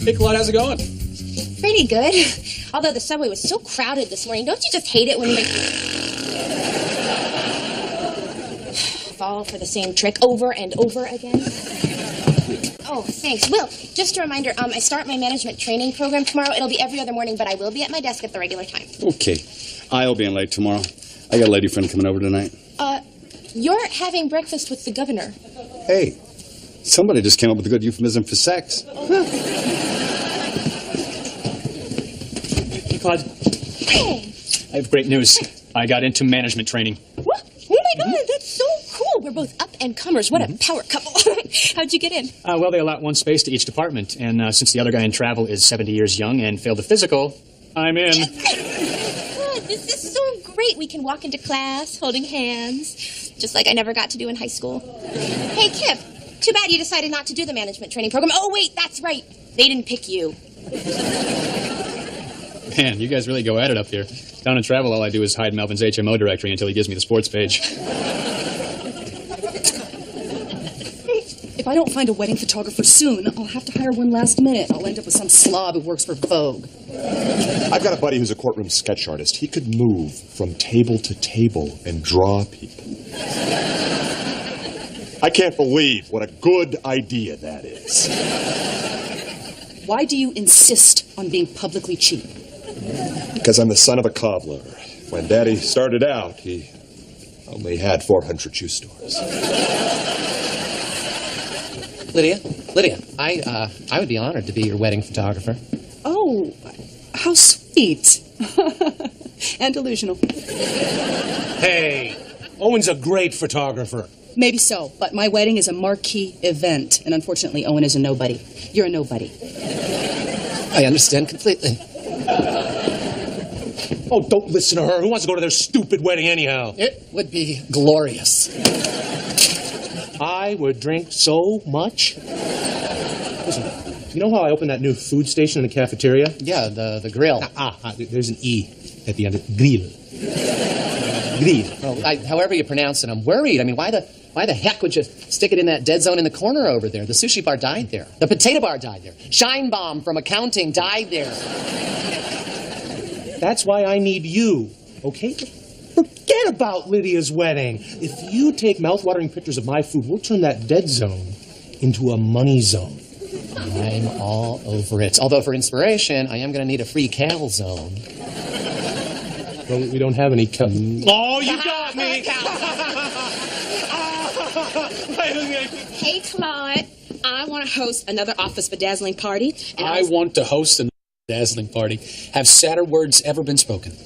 Hey, Claude, how's it going? Pretty good. Although the subway was so crowded this morning. Don't you just hate it when you fall for the same trick over and over again? Oh, thanks. Will, just a reminder, I start my management training program tomorrow. It'll be every other morning, but I will be at my desk at the regular time. Okay. I'll be in late tomorrow. I got a lady friend coming over tonight. You're having breakfast with the governor. Hey, somebody just came up with a good euphemism for sex. Hey, Claude. Hey. I have great news. I got into management training. What? Oh, my God, that's so cool. We're both up-and-comers. What a power couple. How'd you get in? Well, they allot one space to each department, and since the other guy in travel is 70 years young and failed a physical, I'm in. God, this is so great. We can walk into class holding hands, just like I never got to do in high school. Hey, Kip, too bad you decided not to do the management training program. Oh, wait, that's right. They didn't pick you. Man, you guys really go at it up here. Down in travel, all I do is hide Melvin's HMO directory until he gives me the sports page. If I don't find a wedding photographer soon, I'll have to hire one last minute. I'll end up with some slob who works for Vogue. I've got a buddy who's a courtroom sketch artist. He could move from table to table and draw people. I can't believe what a good idea that is. Why do you insist on being publicly cheap? Because I'm the son of a cobbler. When Daddy started out, he only had 400 shoe stores. Lydia, I would be honored to be your wedding photographer. Oh, how sweet. And delusional. Hey, Owen's a great photographer. Maybe so, but my wedding is a marquee event, and unfortunately, Owen is a nobody. You're a nobody. I understand completely. Oh, don't listen to her. Who wants to go to their stupid wedding anyhow? It would be glorious. I would drink so much. Listen, you know how I opened that new food station in the cafeteria? Yeah, the grill. There's an E at the end of grill. Grill. Well, however you pronounce it, I'm worried. I mean, why the heck would you stick it in that dead zone in the corner over there? The sushi bar died there. The potato bar died there. Shine Bomb from accounting died there. That's why I need you, okay? Forget about Lydia's wedding. If you take mouth-watering pictures of my food, we'll turn that dead zone into a money zone. I'm all over it. Although for inspiration, I am going to need a free cal zone. Well, we don't have any cal. Oh, you got me! Hey, Claude, I want to host another office bedazzling party. I want to host another dazzling party. Have sadder words ever been spoken?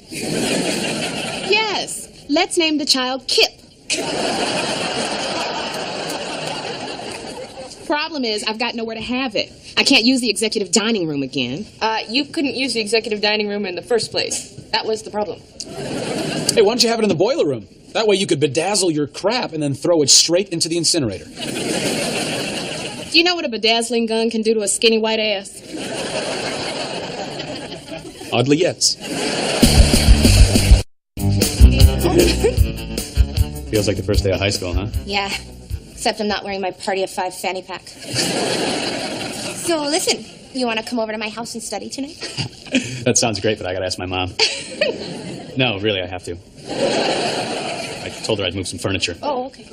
Yes, let's name the child Kip. Problem is, I've got nowhere to have it. I can't use the executive dining room again. You couldn't use the executive dining room in the first place. That was the problem. Hey, why don't you have it in the boiler room? That way you could bedazzle your crap and then throw it straight into the incinerator. Do you know what a bedazzling gun can do to a skinny white ass? Oddly, yes. Feels like the first day of high school, huh? Yeah, except I'm not wearing my Party of 5 fanny pack. So listen, you want to come over to my house and study tonight? That sounds great, but I gotta ask my mom. No, really, I have to. I told her I'd move some furniture. Oh, okay.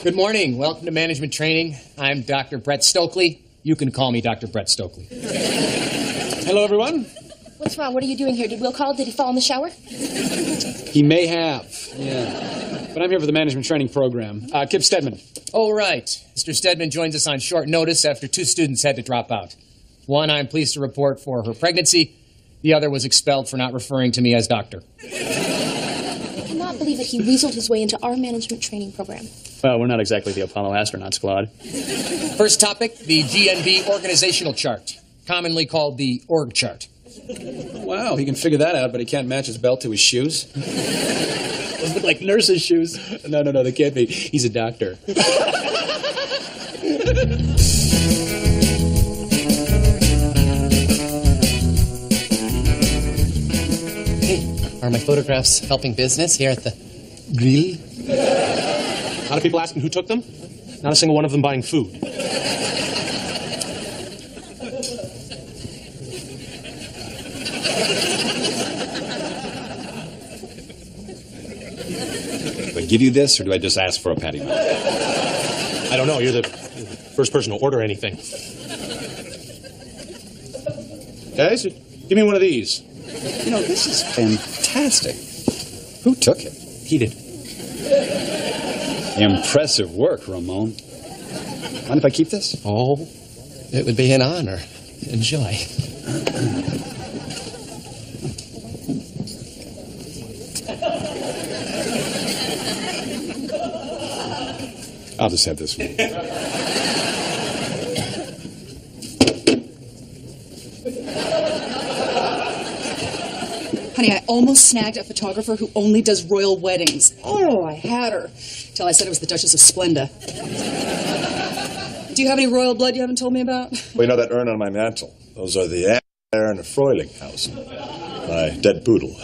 Good morning. Welcome to management training. I'm Dr. Brett Stokely. You can call me Dr. Brett Stokely. Hello, everyone. What's wrong? What are you doing here? Did Will call? Did he fall in the shower? He may have, yeah. But I'm here for the management training program. Kip Stedman. Oh, right. Mr. Stedman joins us on short notice after 2 students had to drop out. One, I'm pleased to report, for her pregnancy. The other was expelled for not referring to me as doctor. I cannot believe that he weaseled his way into our management training program. Well, we're not exactly the Apollo astronauts, Claude. First topic, the GNB organizational chart, commonly called the org chart. Wow, he can figure that out, but he can't match his belt to his shoes. Those look like nurses' shoes. No, they can't be. He's a doctor. Hey, are my photographs helping business here at the grill? A lot of people asking who took them. Not a single one of them buying food. give you this, or do I just ask for a patty melt? I don't know. You're the first person to order anything. Guys, give me one of these. You know, this is fantastic. Who took it? He did. Impressive work, Ramon. Mind if I keep this? Oh, it would be an honor. Enjoy. I'll just have this one. Honey, I almost snagged a photographer who only does royal weddings. Oh, I had her. Till I said it was the Duchess of Splenda. Do you have any royal blood you haven't told me about? Well, you know that urn on my mantle? Those are the Aaron of Freulinghausen, my dead poodle.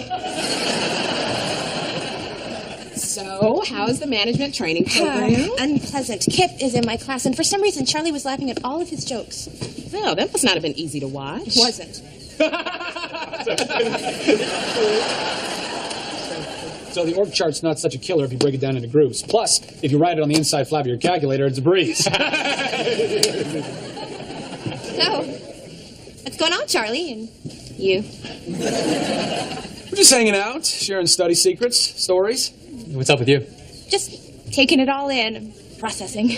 So, how's the management training program? Unpleasant. Kip is in my class, and for some reason, Charlie was laughing at all of his jokes. Well, that must not have been easy to watch. Wasn't. So the org chart's not such a killer if you break it down into groups. Plus, if you write it on the inside flap of your calculator, it's a breeze. So, what's going on, Charlie? And you? We're just hanging out, sharing study secrets, stories. What's up with you? Just taking it all in, processing.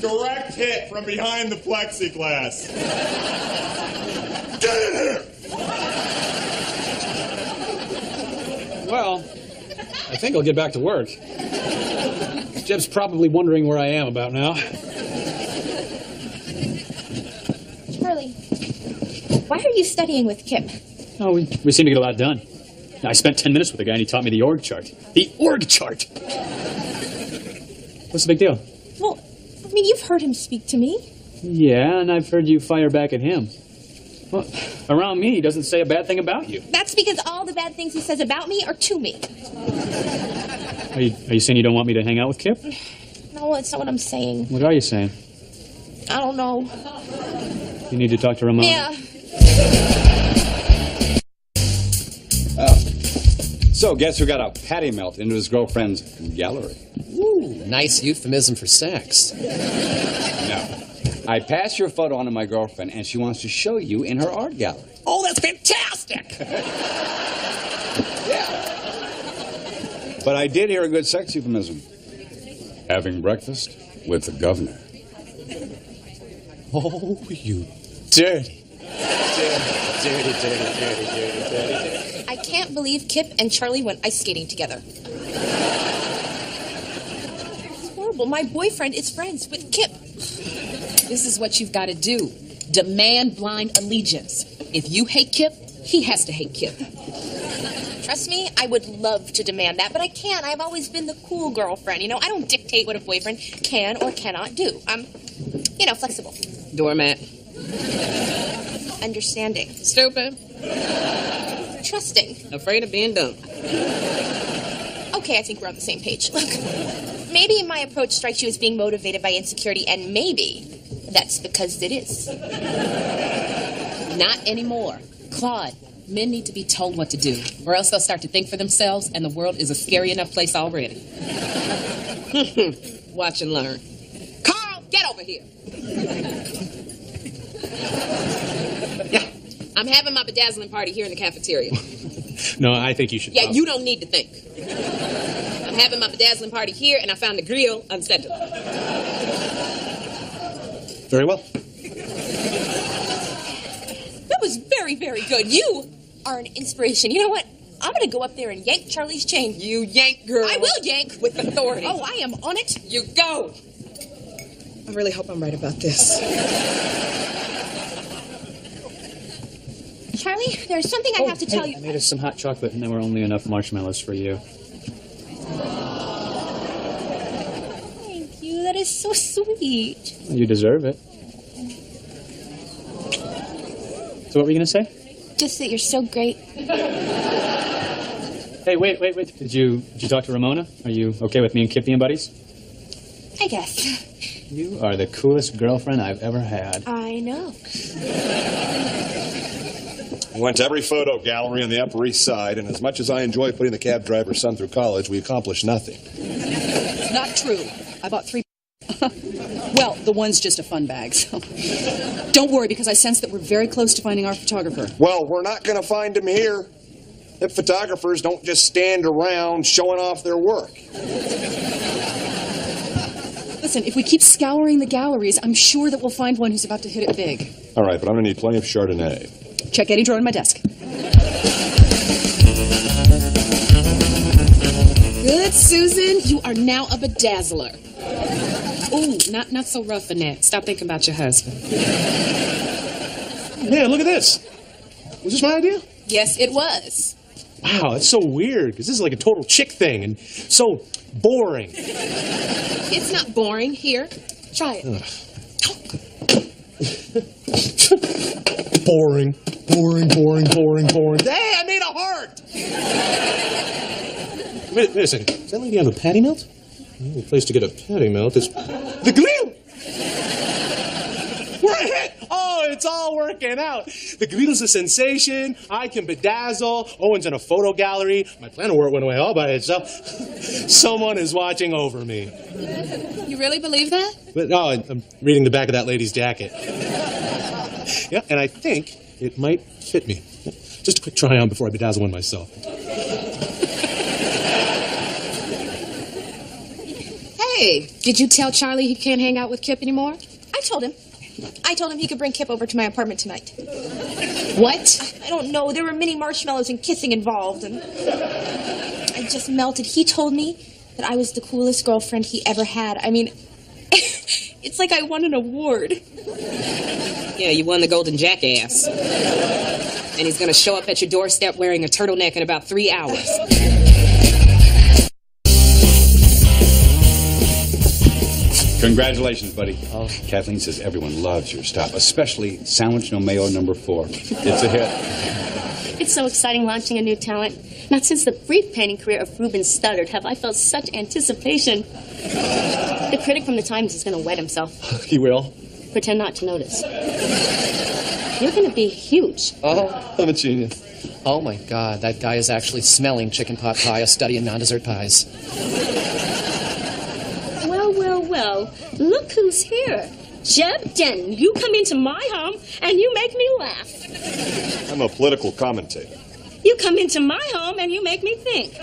Direct hit from behind the plexiglass. Get in here! Well, I think I'll get back to work. Jeb's probably wondering where I am about now. Charlie, why are you studying with Kip? Oh, we seem to get a lot done. I spent 10 minutes with the guy, and he taught me the org chart. The org chart! What's the big deal? Well, I mean, you've heard him speak to me. Yeah, and I've heard you fire back at him. Well, around me, he doesn't say a bad thing about you. That's because all the bad things he says about me are to me. Are you saying you don't want me to hang out with Kip? No, it's not what I'm saying. What are you saying? I don't know. You need to talk to Ramon. Yeah. So, guess who got a patty melt into his girlfriend's gallery? Ooh, nice euphemism for sex. No. I passed your photo on to my girlfriend, and she wants to show you in her art gallery. Oh, that's fantastic! Yeah. But I did hear a good sex euphemism. Having breakfast with the governor. Oh, you dirty. Dirty. I can't believe Kip and Charlie went ice skating together. It's horrible. My boyfriend is friends with Kip. This is what you've got to do. Demand blind allegiance. If you hate Kip, he has to hate Kip. Trust me, I would love to demand that, but I can't. I've always been the cool girlfriend. You know, I don't dictate what a boyfriend can or cannot do. I'm, flexible. Doormat. Understanding. Stupid. Trusting. Afraid of being dumb. Okay, I think we're on the same page. Look, maybe my approach strikes you as being motivated by insecurity, and maybe that's because it is. Not anymore. Claude, men need to be told what to do, or else they'll start to think for themselves, and the world is a scary enough place already. Watch and learn. Carl, get over here. Yeah, I'm having my bedazzling party here in the cafeteria. No, I think you should. Yeah, you don't need to think. I'm having my bedazzling party here, and I found the grill unsettled. Very well. That was very, very good. You are an inspiration. You know what? I'm going to go up there and yank Charlie's chain. You yank, girl. I will yank. With authority. Oh, I am on it. You go. I really hope I'm right about this. Charlie, there's something I have to tell you. I made us some hot chocolate, and there were only enough marshmallows for you. Thank you. That is so sweet. You deserve it. So what were you going to say? Just that you're so great. Hey, wait. Did you talk to Ramona? Are you okay with me and Kip being buddies? I guess. You are the coolest girlfriend I've ever had. I know. We went to every photo gallery on the Upper East Side, and as much as I enjoy putting the cab driver's son through college, we accomplished nothing. Not true. I bought 3. Well, the one's just a fun bag. So. Don't worry, because I sense that we're very close to finding our photographer. Well, we're not going to find him here. If photographers don't just stand around showing off their work. Listen, if we keep scouring the galleries, I'm sure that we'll find one who's about to hit it big. All right, but I'm going to need plenty of Chardonnay. Check any drawer in my desk. Good, Susan. You are now a bedazzler. Ooh, not so rough, Annette. Stop thinking about your husband. Man, look at this. Was this my idea? Yes, it was. Wow, that's so weird, because this is like a total chick thing, and so boring. It's not boring. Here, try it. Boring. Hey, I made a heart! Wait a second. Does that lady have a patty melt? The only place to get a patty melt is the grill! We're a hit! Oh, it's all working out. The grill's a sensation. I can bedazzle. Owen's in a photo gallery. My plan of work went away all by itself. Someone is watching over me. You really believe that? But no, I'm reading the back of that lady's jacket. Yeah, and I think it might fit me. Just a quick try on before I bedazzle one myself. Hey, did you tell Charlie he can't hang out with Kip anymore? I told him he could bring Kip over to my apartment tonight. What? I don't know. There were mini marshmallows and kissing involved, and I just melted. He told me that I was the coolest girlfriend he ever had. I mean, it's like I won an award. Yeah, you won the Golden Jackass. And he's going to show up at your doorstep wearing a turtleneck in about 3 hours. Congratulations, buddy. Oh, Kathleen says everyone loves your stuff, especially Sandwich No Mayo #4. It's a hit. It's so exciting launching a new talent. Not since the brief painting career of Reuben Studdard have I felt such anticipation. The critic from the Times is going to wet himself. He will. Pretend not to notice. You're going to be huge. Oh, I'm a genius. Oh, my God. That guy is actually smelling chicken pot pie, a study in non-dessert pies. Well, look who's here. Jeb Denton, you come into my home and you make me laugh. I'm a political commentator. You come into my home and you make me think.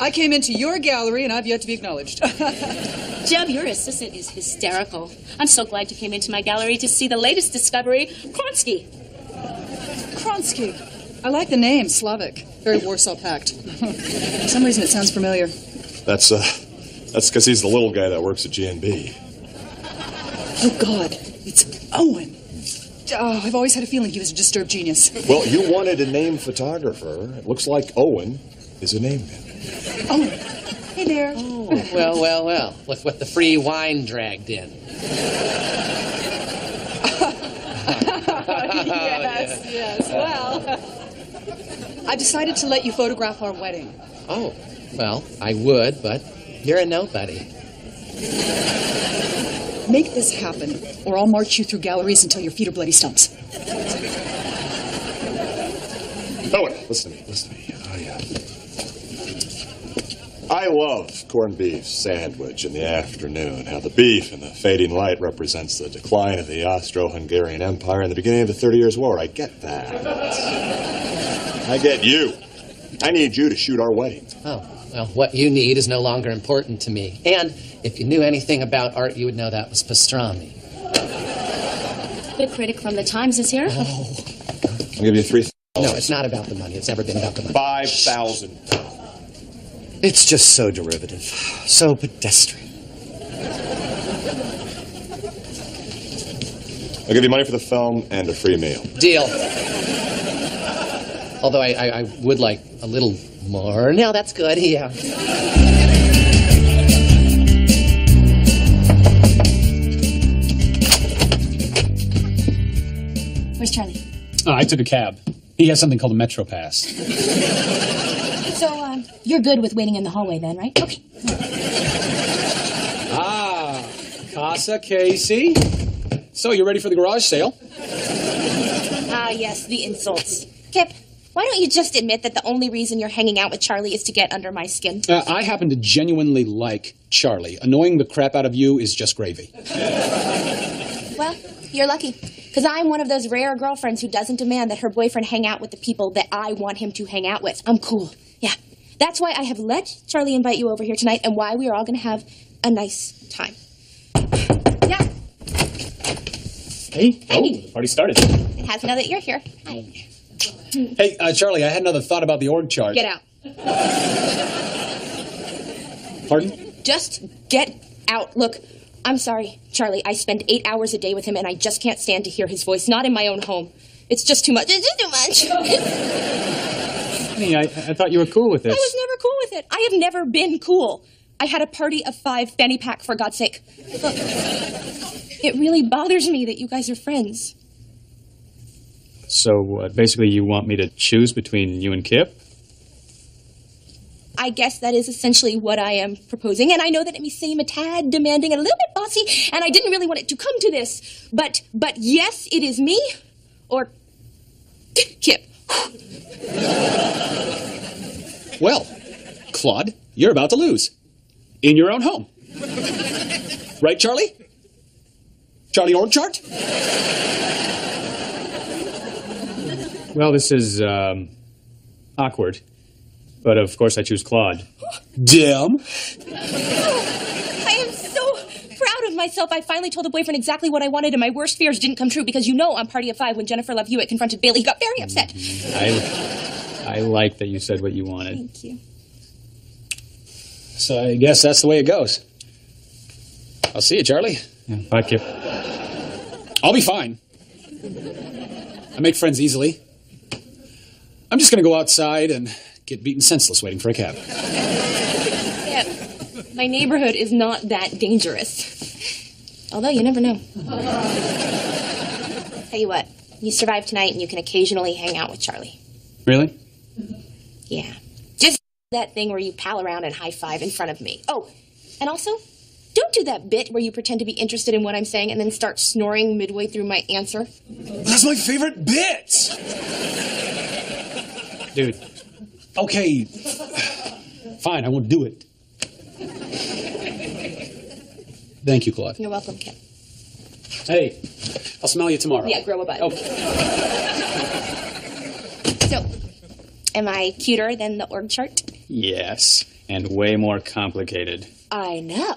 I came into your gallery and I've yet to be acknowledged. Jeb, your assistant is hysterical. I'm so glad you came into my gallery to see the latest discovery, Kronsky. Kronsky. I like the name, Slavic. Very Warsaw Pact. For some reason it sounds familiar. That's because he's the little guy that works at G&B. Oh, God. It's Owen. Oh, I've always had a feeling he was a disturbed genius. Well, you wanted a name photographer. It looks like Owen is a name man. Owen. Hey there. Oh, well. Look what the free wine dragged in. Yes. Well, I decided to let you photograph our wedding. Oh, well, I would, but you're a nobody. Make this happen, or I'll march you through galleries until your feet are bloody stumps. Owen, listen to me. I love corned beef sandwich in the afternoon. How the beef in the fading light represents the decline of the Austro-Hungarian Empire and the beginning of the 30 Years' War. I get that. I get you. I need you to shoot our wedding. Oh, well, what you need is no longer important to me. And if you knew anything about art, you would know that was pastrami. The critic from the Times is here. Oh. I'll give you $3,000. No, it's not about the money. It's never been about the money. $5,000. It's just so derivative, so pedestrian. I'll give you money for the film and a free meal. Deal. Although I would like a little more. No, that's good, yeah. Where's Charlie? I took a cab. He has something called a Metro Pass. So, you're good with waiting in the hallway then, right? Okay. Casa Casey. So, you ready for the garage sale? Ah, yes, the insults. Kip, why don't you just admit that the only reason you're hanging out with Charlie is to get under my skin? I happen to genuinely like Charlie. Annoying the crap out of you is just gravy. Well, you're lucky. Because I'm one of those rare girlfriends who doesn't demand that her boyfriend hang out with the people that I want him to hang out with. I'm cool. Yeah. That's why I have let Charlie invite you over here tonight and why we are all going to have a nice time. Yeah. Hey, the party started. It has now that you're here. Hi. Hey, Charlie, I had another thought about the org chart. Get out. Pardon? Just get out. Look, I'm sorry, Charlie. I spend 8 hours a day with him, and I just can't stand to hear his voice. Not in my own home. It's just too much. It's just too much. Honey, I thought you were cool with this. I was never cool with it. I have never been cool. I had a party of 5 fanny pack, for God's sake. Look, it really bothers me that you guys are friends. So, basically, you want me to choose between you and Kip? I guess that is essentially what I am proposing, and I know that it may seem a tad demanding and a little bit bossy, and I didn't really want it to come to this, but yes, it is me, or Kip. Well, Claude, you're about to lose. In your own home. Right, Charlie? Charlie org chart? Well, this is, awkward. But, of course, I choose Claude. Damn. I am so proud of myself. I finally told the boyfriend exactly what I wanted, and my worst fears didn't come true because on Party of 5, when Jennifer Love Hewitt confronted Bailey, he got very upset. I like that you said what you wanted. Thank you. So I guess that's the way it goes. I'll see you, Charlie. Yeah, bye, Kip. I'll be fine. I make friends easily. I'm just going to go outside and get beaten senseless waiting for a cab. Yeah, my neighborhood is not that dangerous. Although you never know. Tell you what, you survive tonight and you can occasionally hang out with Charlie. Really? Yeah. Just that thing where you pal around and high-five in front of me. Oh, and also, don't do that bit where you pretend to be interested in what I'm saying and then start snoring midway through my answer. That's my favorite bit! Dude. Okay. Fine, I won't do it. Thank you, Claude. You're welcome, Kip. Hey, I'll smell you tomorrow. Yeah, grow a bud. Okay. So, am I cuter than the org chart? Yes, and way more complicated. I know.